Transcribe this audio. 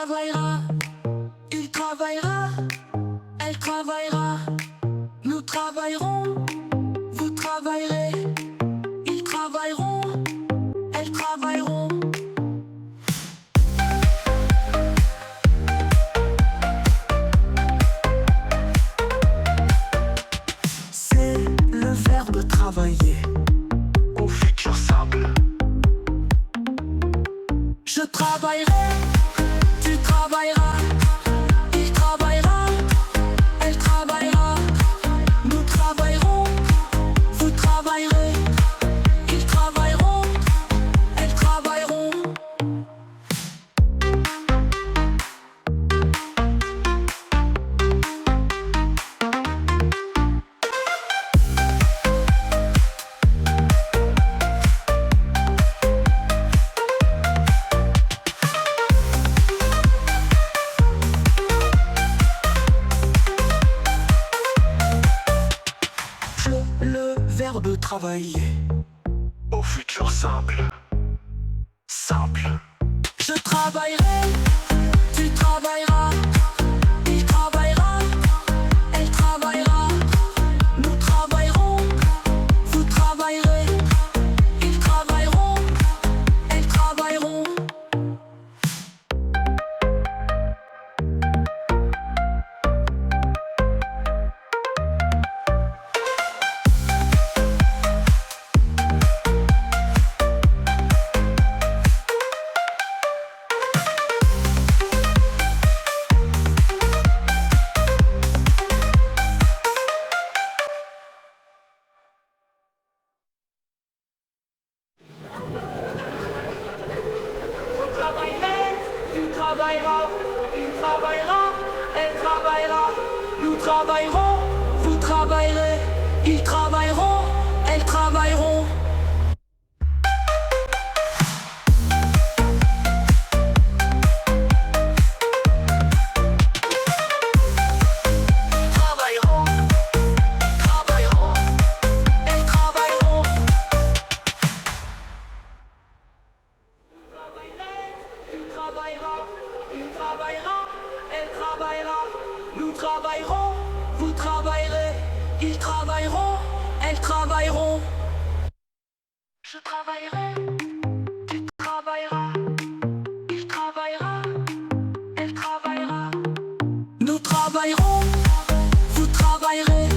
travaillera, il travaillera, elle travaillera. Nous travaillerons, vous travaillerez. Ils travailleront, elles travailleront. C'est le verbe travailler au futur simple. Je travaillerai, tu travailleras. Il travaillera, elle travaillera. Nous travaillerons, vous travaillerez. Ils travailleront, elles travailleront. Le verbe travailler Au futur simple. Simple. Je travaillerai, tu travailleras. Il travaillera, elle travaillera. Nous travaillerons, vous travaillerez. Ils travailleront, elles travailleront. Tu travailleras, il travaillera, elle travaillera. Nous travaillerons, vous travaillerez. Ils travailleront, elles travailleront. Travailleront, travailleront. Elles travailleront. Tu travailleras, il travaillera, elle travaillera. Nous travaillerons, vous travaillerez. Ils travailleront, elles travailleront. Je travaillerai, tu travailleras. Il travaillera, elle travaillera. Nous travaillerons, vous travaillerez.